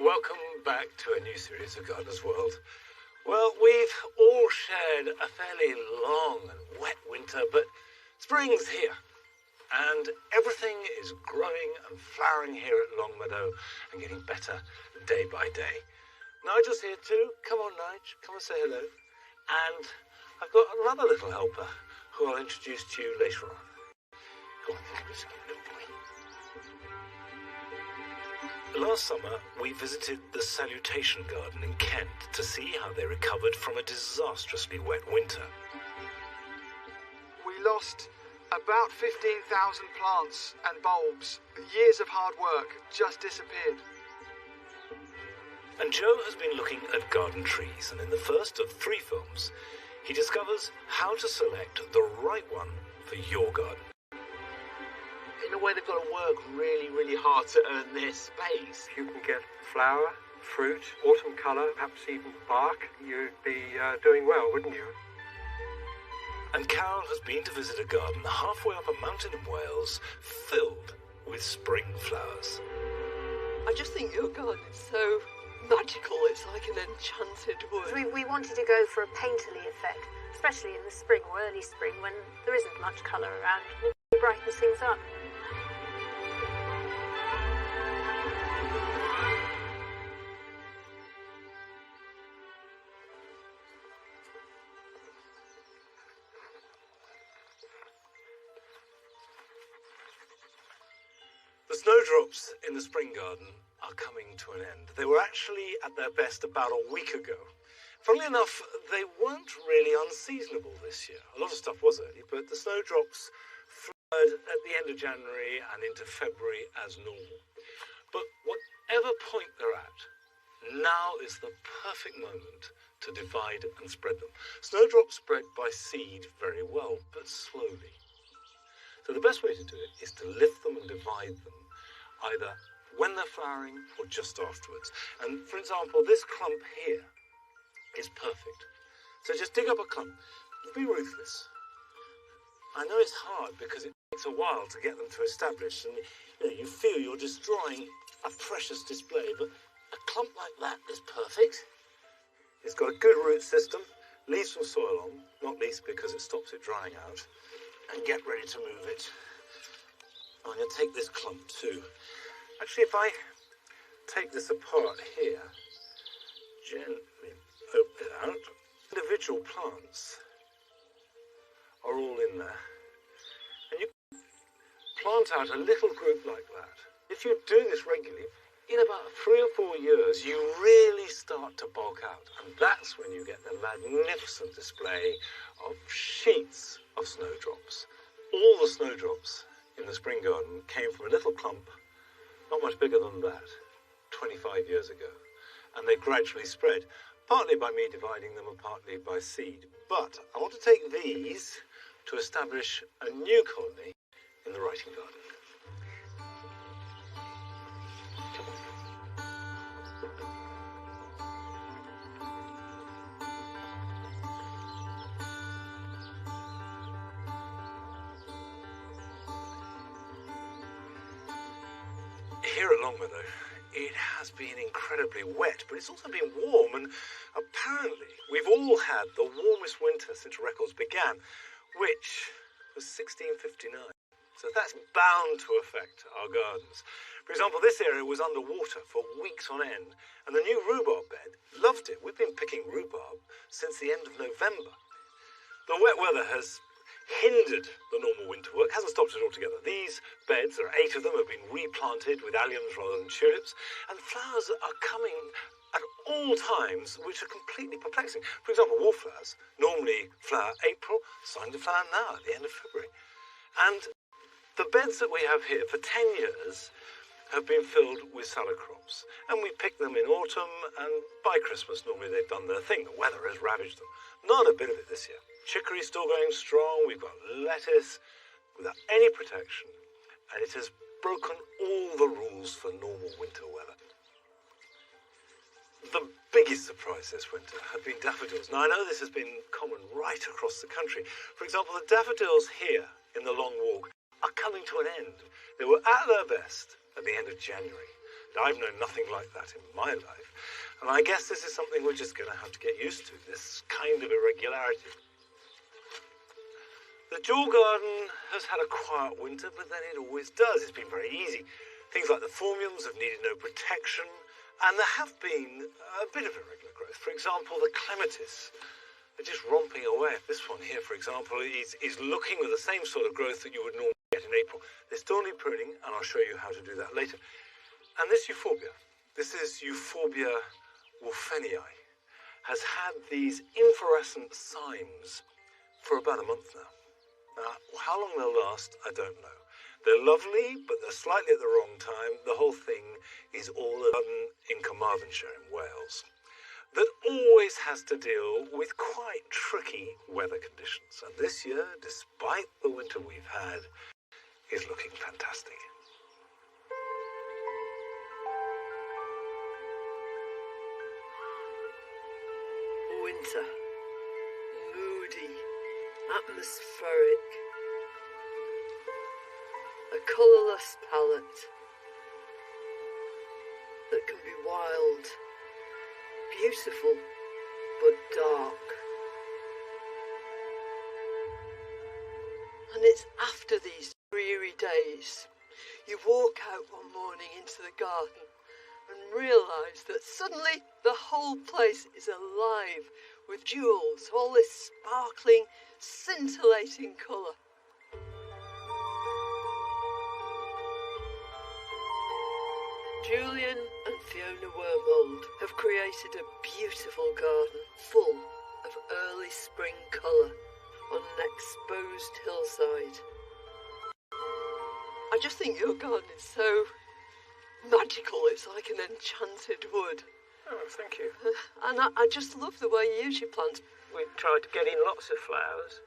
welcome back to a new series of Gardener's World. Well, we've all shared a fairly long and wet winter, but spring's here, and everything is growing and flowering here at Longmeadow and getting better day by day. Nigel's here too. Come on, Nigel, come and say hello. And I've got another little helper who I'll introduce to you later on. Go on, think of this little boy. Last summer, we visited the Salutation Garden in Kent to see how they recovered from a disastrously wet winter. We lost about 15,000 plants and bulbs. Years of hard work just disappeared. And Joe has been looking at garden trees, and in the first of 3 films, he discovers how to select the right one for your garden. In a way, they've got to work really, really hard to earn their space. If you can get flower, fruit, autumn colour, perhaps even bark, you'd be doing well, wouldn't you? And Carol has been to visit a garden halfway up a mountain in Wales filled with spring flowers. I just think your garden is so magical. It's like an enchanted wood. We wanted to go for a painterly effect, especially in the spring or early spring when there isn't much colour around. It brightens things up. The snowdrops in the spring garden are coming to an end. They were actually at their best about a week ago. Funnily enough, they weren't really unseasonable this year. A lot of stuff was early, but the snowdrops flowered at the end of January and into February as normal. But whatever point they're at, now is the perfect moment to divide and spread them. Snowdrops spread by seed very well, but slowly. So the best way to do it is to lift them and divide them, either when they're flowering or just afterwards. And for example, this clump here is perfect. So just dig up a clump. Be ruthless. I know it's hard because it takes a while to get them to establish, and you feel you're destroying a precious display, but a clump like that is perfect. It's got a good root system, leave some soil on, not least because it stops it drying out, and get ready to move it. I'm going to take this clump too. Actually, if I take this apart here, gently open it out, individual plants are all in there. And you plant out a little group like that. If you're doing this regularly, in about 3 or 4 years, you really start to bulk out. And that's when you get the magnificent display of sheets of snowdrops. All the snowdrops in the spring garden came from a little clump, not much bigger than that, 25 years ago. And they gradually spread, partly by me dividing them and partly by seed. But I want to take these to establish a new colony in the writing garden. Here at Longmeadow, it has been incredibly wet, but it's also been warm, and apparently we've all had the warmest winter since records began, which was 1659. So that's bound to affect our gardens. For example, this area was underwater for weeks on end, and the new rhubarb bed loved it. We've been picking rhubarb since the end of November. The wet weather has hindered the normal winter work, hasn't stopped it altogether. These beds, there are 8 of them, have been replanted with alliums rather than tulips, and flowers are coming at all times which are completely perplexing. For example, wallflowers normally flower April, starting to flower now at the end of February. And the beds that we have here for 10 years have been filled with salad crops, and we pick them in autumn, and by Christmas normally they've done their thing. The weather has ravaged them. Not a bit of it this year. Chicory's still going strong. We've got lettuce without any protection, and it has broken all the rules for normal winter weather. The biggest surprise this winter have been daffodils. Now, I know this has been common right across the country. For example, the daffodils here in the Long Walk are coming to an end. They were at their best at the end of January. I've known nothing like that in my life, and I guess this is something we're just going to have to get used to, this kind of irregularity. The dual garden has had a quiet winter, but then it always does. It's been very easy. Things like the phormiums have needed no protection, and there have been a bit of irregular growth. For example, the clematis are just romping away. This one here, for example, is looking with the same sort of growth that you would normally get in April. They're still need pruning, and I'll show you how to do that later. And this euphorbia, this is Euphorbia wolfenii, has had these inflorescent cymes for about a month now. Now, how long they'll last, I don't know. They're lovely, but they're slightly at the wrong time. The whole thing is all a garden in Carmarthenshire in Wales that always has to deal with quite tricky weather conditions. And this year, despite the winter we've had, is looking fantastic. Winter. Moody. Atmospheric. A colourless palette that can be wild, beautiful, but dark. And it's after these dreary days, you walk out one morning into the garden and realise that suddenly the whole place is alive with jewels, all this sparkling, scintillating colour. Julian and Fiona Wormold have created a beautiful garden full of early spring colour on an exposed hillside. I just think your garden is so magical, it's like an enchanted wood. Oh, thank you. And I just love the way you use your plants. We tried to get in lots of flowers,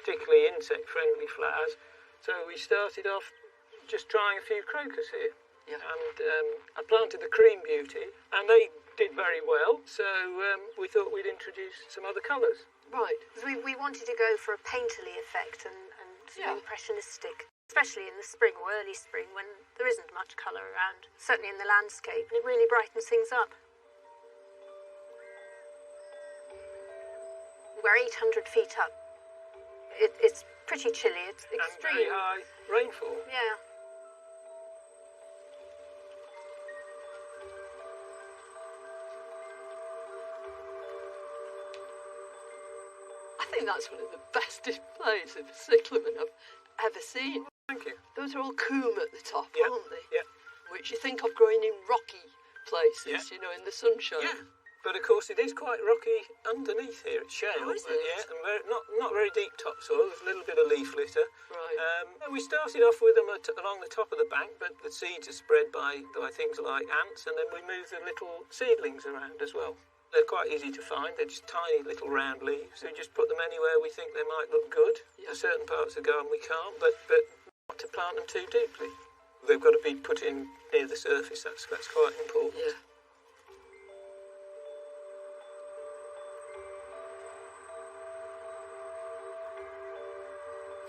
particularly insect-friendly flowers. So we started off just trying a few crocus here. Yeah. And I planted the cream beauty, and they did very well. So we thought we'd introduce some other colours. Right. We wanted to go for a painterly effect and Yeah. impressionistic, especially in the spring or early spring when there isn't much colour around, certainly in the landscape, and it really brightens things up. We're 800 feet up. It's pretty chilly. It's And extreme. very high rainfall. Yeah. I think that's one of the best displays of cyclamen I've ever seen. Thank you. Those are all coombe at the top, Yeah, aren't they? yeah. Which you think of growing in rocky places, Yeah. you know, in the sunshine. Yeah. But of course it is quite rocky underneath here. It's shale. Oh, is but it? Yeah, and not very deep topsoil. There's a little bit of leaf litter. Right. We started off with them along the top of the bank, but the seeds are spread by things like ants, and then we move the little seedlings around as well. They're quite easy to find. They're just tiny little round leaves. We just put them anywhere we think they might look good. Yeah. For certain parts of the garden we can't, but not to plant them too deeply. They've got to be put in near the surface. That's quite important. Yeah.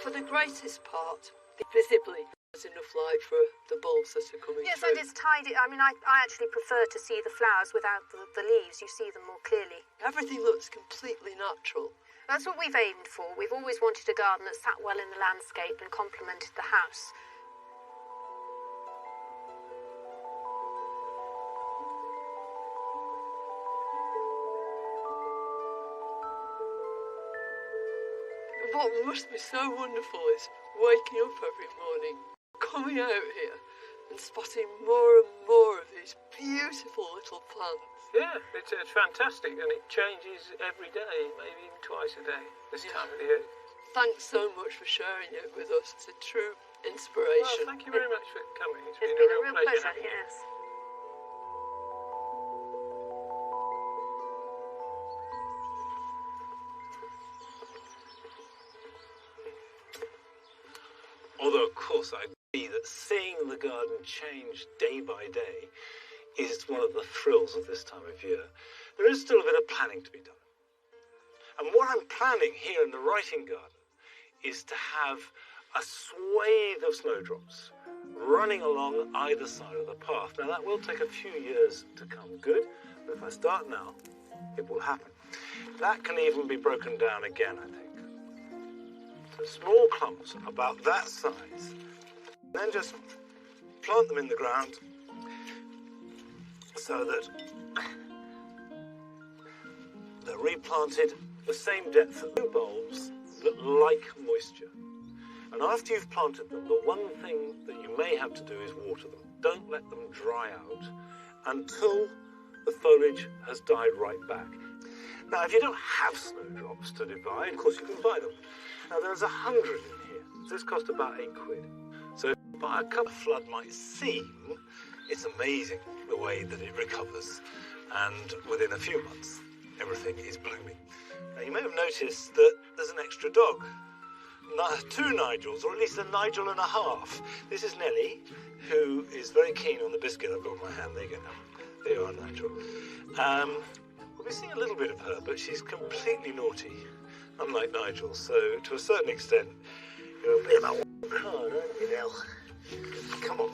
For the greatest part, visibly, there's enough light for the bulbs that are coming Yes, through. and it's tidy. I mean, I actually prefer to see the flowers without the leaves. You see them more clearly. Everything looks completely natural. That's what we've aimed for. We've always wanted a garden that sat well in the landscape and complemented the house. What must be so wonderful is waking up every morning, coming out here and spotting more and more of these beautiful little plants. Yeah, it's fantastic, and it changes every day, maybe even twice a day this time of the year. Thanks so much for sharing it with us. It's a true Well, inspiration. thank you very much for coming. It's It's been been a real pleasure. having you. yes. Although, of course, I agree that seeing the garden change day by day is one of the thrills of this time of year. There is still a bit of planning to be done. And what I'm planning here in the writing garden is to have a swathe of snowdrops running along either side of the path. Now that will take a few years to come good, but if I start now, it will happen. That can even be broken down again, I think. So small clumps about that size, then just plant them in the ground so that they're replanted the same depth of the bulbs that like moisture. And after you've planted them, the one thing that you may have to do is water them. Don't let them dry out until the foliage has died right back. Now, if you don't have snowdrops to divide, of course you can buy them. Now, there's 100 in here. This cost about £8. So if you buy a cup, flood might seem, it's amazing the way that it recovers. And within a few months, everything is blooming. Now, you may have noticed that there's an extra dog. Two Nigels, or at least a Nigel and a half. This is Nellie, who is very keen on the biscuit I've got in my hand. There you go. There you are, Nigel. We'll be seeing a little bit of her, but she's completely naughty, unlike Nigel. So, to a certain extent, you're a bit of a card, aren't you, Nell? Come on.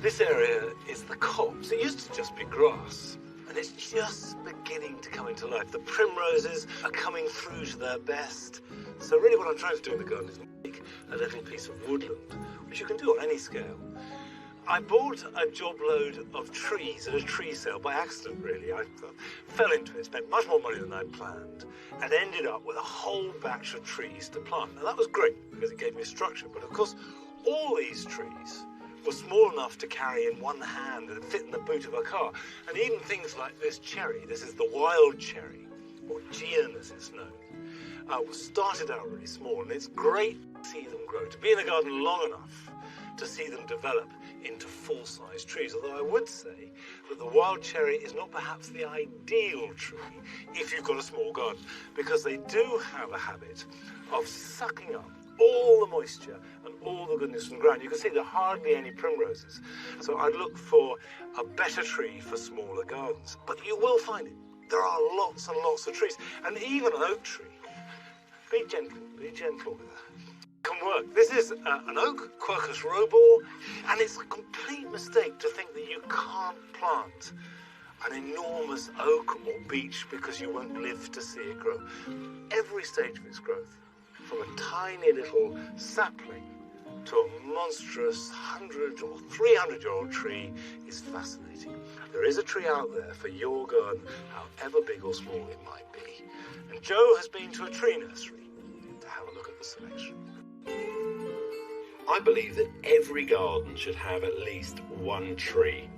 This area is the copse. It used to just be grass, and it's just beginning to come into life. The primroses are coming through to their best. So really what I'm trying to do in the garden is make a little piece of woodland, which you can do on any scale. I bought a job load of trees at a tree sale by accident, really. I fell into it, spent much more money than I'd planned, and ended up with a whole batch of trees to plant. Now that was great, because it gave me structure, but of course, all these trees were small enough to carry in one hand and fit in the boot of a car. And even things like this cherry, this is the wild cherry, or Gean as it's known, started out really small, and it's great to see them grow, to be in a garden long enough to see them develop into full-size trees. Although I would say that the wild cherry is not perhaps the ideal tree if you've got a small garden, because they do have a habit of sucking up all the moisture and all the goodness from the ground. You can see there are hardly any primroses. So I'd look for a better tree for smaller gardens. But you will find it. There are lots and lots of trees. And even an oak tree. Be gentle with her. Can work. This is an oak, Quercus robur, and it's a complete mistake to think that you can't plant an enormous oak or beech because you won't live to see it grow. Every stage of its growth, from a tiny little sapling to a monstrous 100 or 300-year-old tree, is fascinating. There is a tree out there for your garden, however big or small it might be. And Joe has been to a tree nursery to have a look at the selection. I believe that every garden should have at least one tree.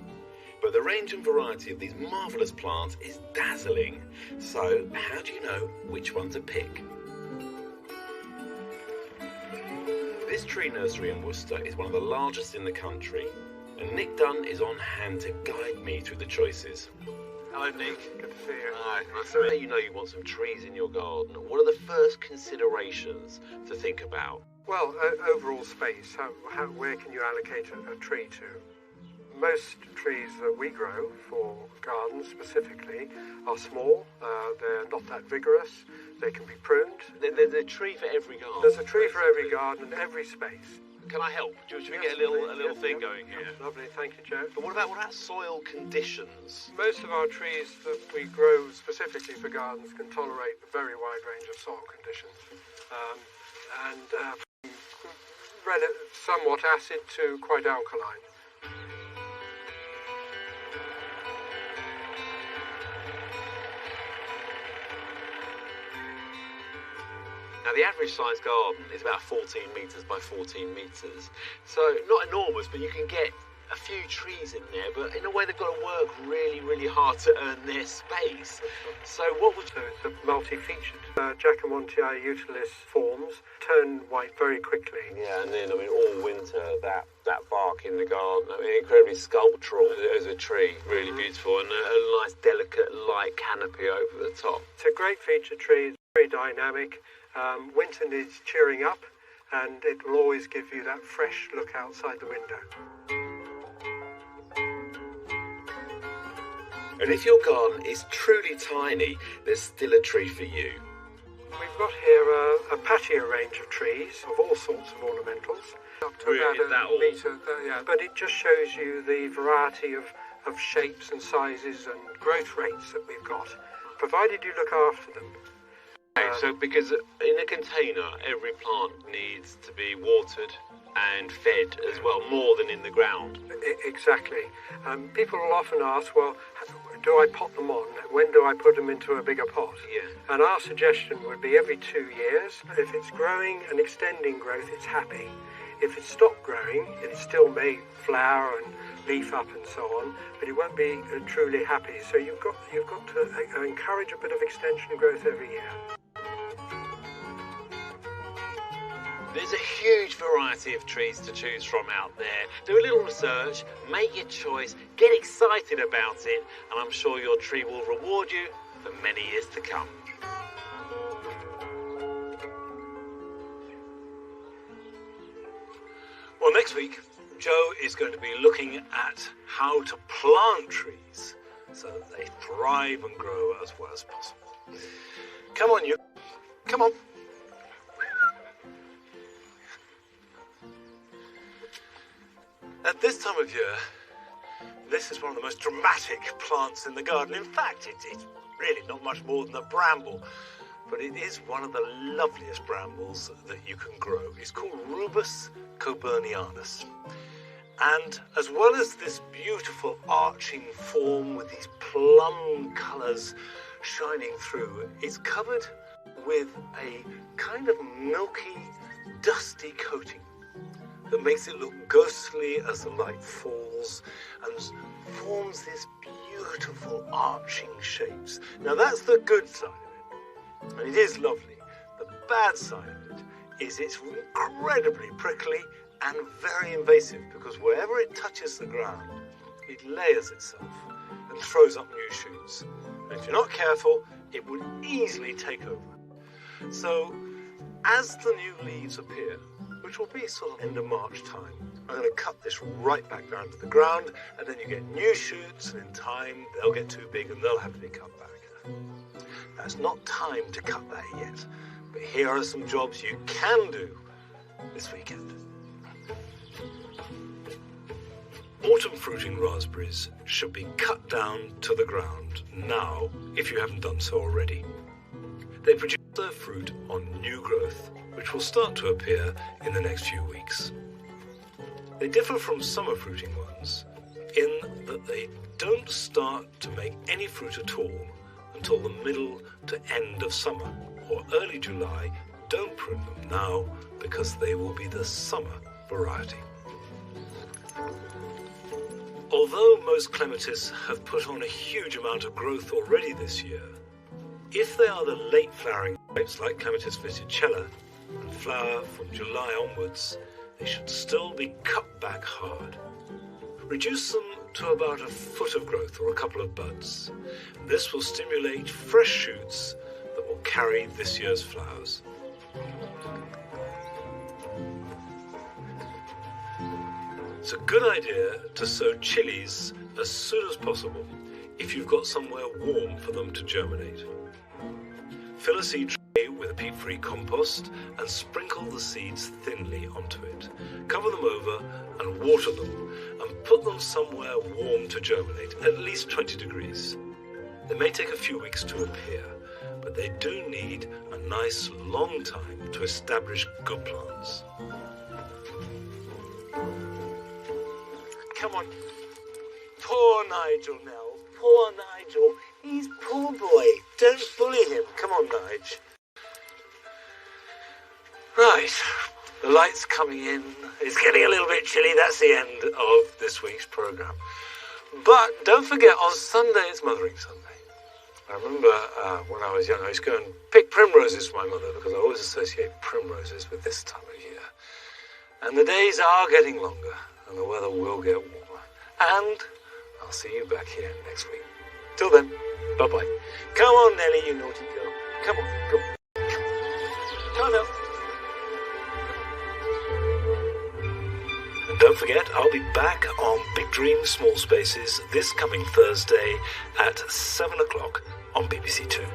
But the range and variety of these marvellous plants is dazzling. So how do you know which one to pick? This tree nursery in Worcester is one of the largest in the country, and Nick Dunn is on hand to guide me through the choices. Hello, Nick. Good to see you. Hi. So now you know you want some trees in your garden. What are the first considerations to think about? Well, overall space. Where can you allocate a tree to? Most trees that we grow for gardens specifically are small. They're not that vigorous. They can be pruned. There's a tree for every garden. There's a tree for every garden and every space. Can I help? Should we Yes, get a little please. thing Yes, going here? Lovely, thank you, Joe. But what about soil conditions? Most of our trees that we grow specifically for gardens can tolerate a very wide range of soil conditions. Somewhat acid to quite alkaline. Now, the average size garden is about 14 metres by 14 metres. So, not enormous, but you can get a few trees in there, but in a way they've got to work really, really hard to earn their space. So what would So it's a multi-featured. Jacomontii utilis forms turn white very quickly. Yeah, and then, all winter, that bark in the garden, incredibly sculptural as a tree, really beautiful, and a nice, delicate, light canopy over the top. It's a great feature tree, it's very dynamic. Winter needs cheering up, and it will always give you that fresh look outside the window. And if your garden is truly tiny, there's still a tree for you. We've got here a patio range of trees of all sorts of ornamentals. Up to Really? about a metre, yeah. But it just shows you the variety of shapes and sizes and growth rates that we've got, provided you look after them. So because in a container, every plant needs to be watered and fed as well, more than in the ground. Exactly. People will often ask, well, do I pot them on? When do I put them into a bigger pot? Yeah. And our suggestion would be every 2 years. If it's growing and extending growth, it's happy. If it's stopped growing, it still may flower and leaf up and so on, but it won't be truly happy. So you've got to encourage a bit of extension growth every year. There's a huge variety of trees to choose from out there. Do a little research, make your choice, get excited about it, and I'm sure your tree will reward you for many years to come. Well, next week, Joe is going to be looking at how to plant trees so that they thrive and grow as well as possible. Come on, you. Come on. At this time of year, this is one of the most dramatic plants in the garden. In fact, it's really not much more than a bramble, but it is one of the loveliest brambles that you can grow. It's called Rubus coburnianus. And as well as this beautiful arching form with these plum colours shining through, it's covered with a kind of milky, dusty coating that makes it look ghostly as the light falls and forms these beautiful arching shapes. Now that's the good side of it, and it is lovely. The bad side of it is it's incredibly prickly and very invasive, because wherever it touches the ground, it layers itself and throws up new shoots. And if you're not careful, it would easily take over. So as the new leaves appear, which will be sort of end of March time, I'm going to cut this right back down to the ground, and then you get new shoots, and in time they'll get too big and they'll have to be cut back. Now, it's not time to cut that yet, but here are some jobs you can do this weekend. Autumn fruiting raspberries should be cut down to the ground now, if you haven't done so already. They produce their fruit on new growth, which will start to appear in the next few weeks. They differ from summer fruiting ones in that they don't start to make any fruit at all until the middle to end of summer, or early July. Don't prune them now, because they will be the summer variety. Although most clematis have put on a huge amount of growth already this year, if they are the late flowering types like Clematis verticella and flower from July onwards, they should still be cut back hard. Reduce them to about a foot of growth or a couple of buds. This will stimulate fresh shoots that will carry this year's flowers. It's a good idea to sow chilies as soon as possible if you've got somewhere warm for them to germinate. Fill a seed tray with a peat-free compost and sprinkle the seeds thinly onto it. Cover them over and water them, and put them somewhere warm to germinate, at least 20 degrees. They may take a few weeks to appear, but they do need a nice long time to establish good plants. Come on. Poor Nigel now. Poor Nigel. He's poor boy. Don't bully him. Come on, Nige. Right. The light's coming in. It's getting a little bit chilly. That's the end of this week's programme. But don't forget, on Sunday it's Mothering Sunday. I remember when I was young, I used to go and pick primroses for my mother, because I always associate primroses with this time of year. And the days are getting longer, and the weather will get warmer. And I'll see you back here next week. Till then, bye-bye. Come on, Nellie, you naughty girl. Come on, come on. Come on now. And don't forget, I'll be back on Big Dreams, Small Spaces this coming Thursday at 7 o'clock on BBC Two.